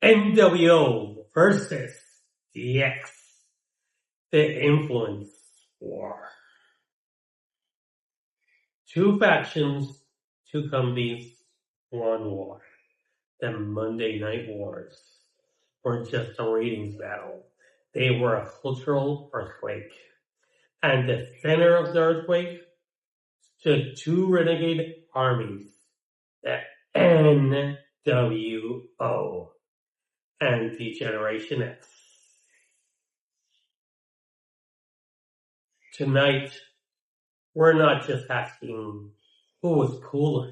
nWo versus DX, the influence war. Two factions, two companies, one war. The Monday Night Wars weren't just a ratings battle. They were a cultural earthquake. And the center of the earthquake stood two renegade armies, the nWo and the Generation X. Tonight, we're not just asking who was cooler.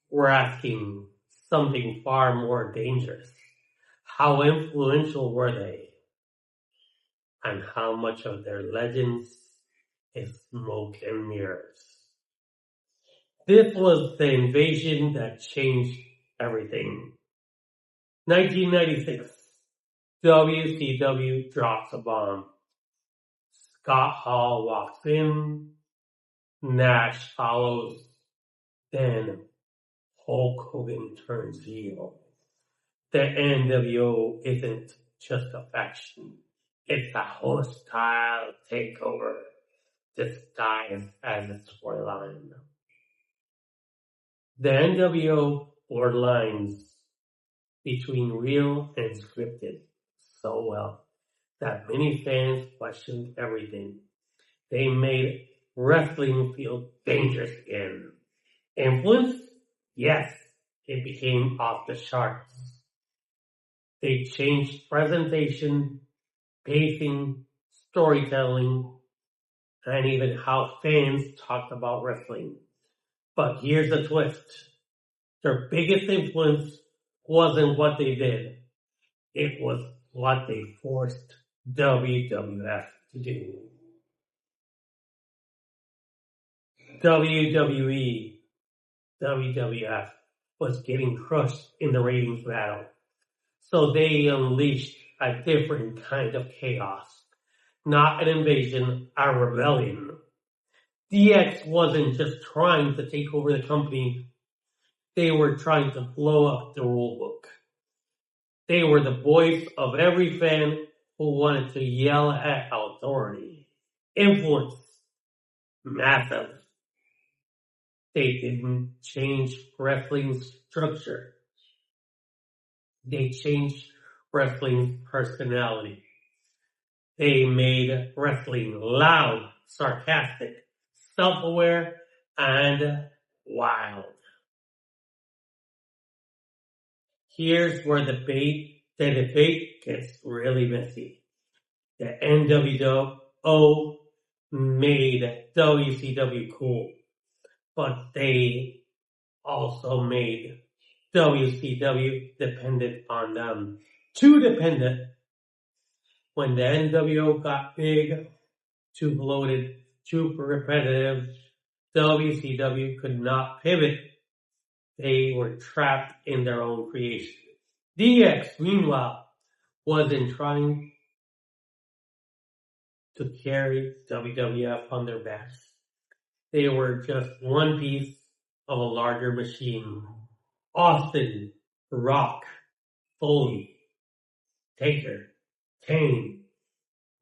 We're asking something far more dangerous. How influential were they? And how much of their legends is smoke and mirrors? This was the invasion that changed everything. 1996, WCW drops a bomb. Scott Hall walks in, Nash follows, then Hulk Hogan turns heel. The nWo isn't just a faction. It's a hostile takeover disguised as a storyline. The nWo blurred lines between real and scripted so well that many fans questioned everything. They made wrestling feel dangerous again. Influence? Yes, it became off the charts. They changed presentation, pacing, storytelling, and even how fans talked about wrestling. But here's the twist. Their biggest influence wasn't what they did. It was what they forced WWF to do. WWE, WWF was getting crushed in the ratings battle. So they unleashed a different kind of chaos. Not an invasion, a rebellion. DX wasn't just trying to take over the company. They were trying to blow up the rule book. They were the voice of every fan who wanted to yell at authority. Influence. Massive. They didn't change wrestling's structure. They changed wrestling's personality. They made wrestling loud, sarcastic, self-aware, and wild. Here's where the debate gets really messy. The nWo made WCW cool, but they also made WCW dependent on them. Too dependent. When the nWo got big, too bloated, too repetitive, WCW could not pivot. They were trapped in their own creation. DX, meanwhile, wasn't trying to carry WWF on their backs. They were just one piece of a larger machine. Austin, Rock, Foley, Taker, Kane.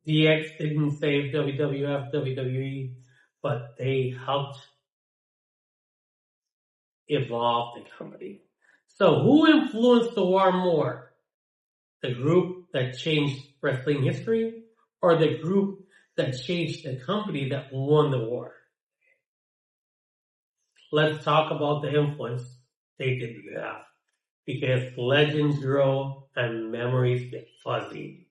DX didn't save WWF, WWE, but they helped evolve the company. So who influenced the war more? The group that changed wrestling history or the group that changed the company that won the war? Let's talk about the influence they didn't have, because legends grow and memories get fuzzy.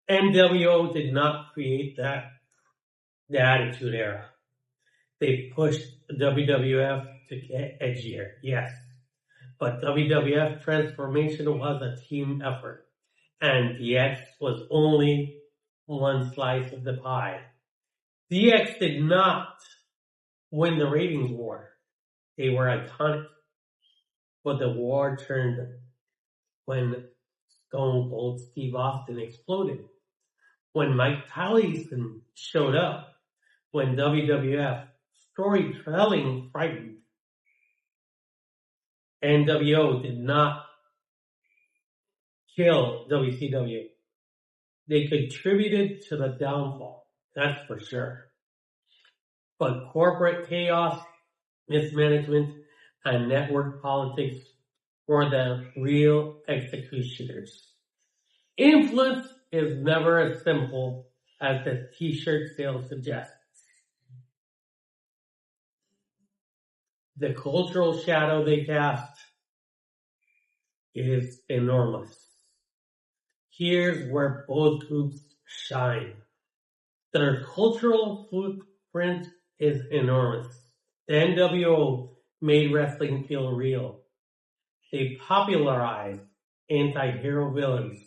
nWo did not create the Attitude Era. They pushed WWF to get edgier, yes. But WWF transformation was a team effort, and DX was only one slice of the pie. DX did not win the ratings war. They were iconic. But the war turned when Stone Cold Steve Austin exploded. When Mike Tyson showed up. When WWF storytelling frightened. nWo did not kill WCW. They contributed to the downfall, that's for sure. But corporate chaos, mismanagement, and network politics were the real executioners. Influence is never as simple as the t-shirt sale suggests. The cultural shadow they cast is enormous. Here's where both groups shine. Their cultural footprint is enormous. The nWo made wrestling feel real. They popularized anti-hero villains,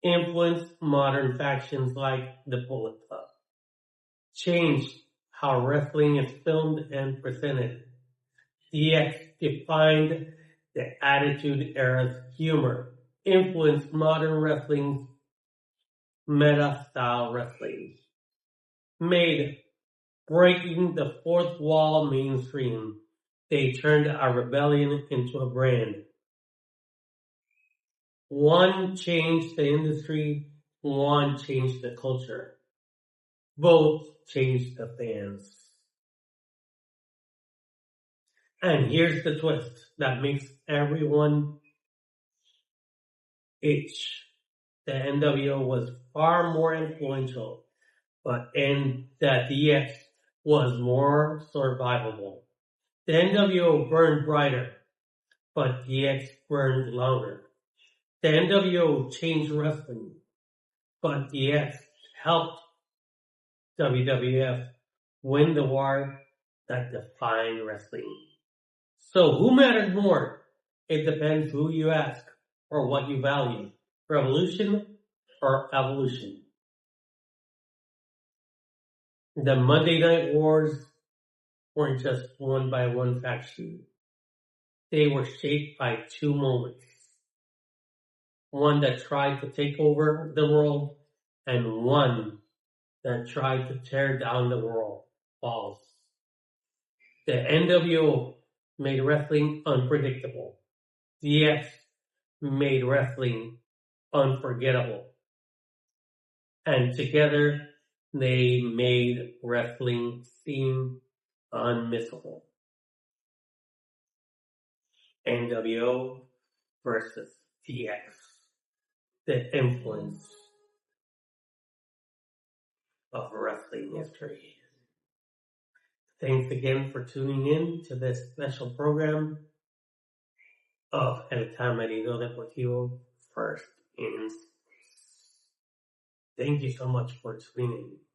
influenced modern factions like the Bullet Club, changed how wrestling is filmed and presented. DX defined the Attitude Era's humor, influenced modern wrestling's meta-style wrestling, made breaking the fourth wall mainstream. They turned a rebellion into a brand. One changed the industry, one changed the culture. Both changed the fans. And here's the twist that makes everyone itch. The nWo was far more influential, and that DX was more survivable. The nWo burned brighter, but DX burned longer. The nWo changed wrestling, but DX helped WWF win the war that defined wrestling. So who mattered more? It depends who you ask or what you value. Revolution or evolution? The Monday Night Wars weren't just won by one faction. They were shaped by two moments. One that tried to take over the world and one that tried to tear down the world walls. The nWo made wrestling unpredictable. DX made wrestling unforgettable. And together, they made wrestling seem unmissable. nWo versus DX. The influence of wrestling history. Thanks again for tuning in to this special program of El Tamarino Deportivo First in Space. Thank you so much for tuning in.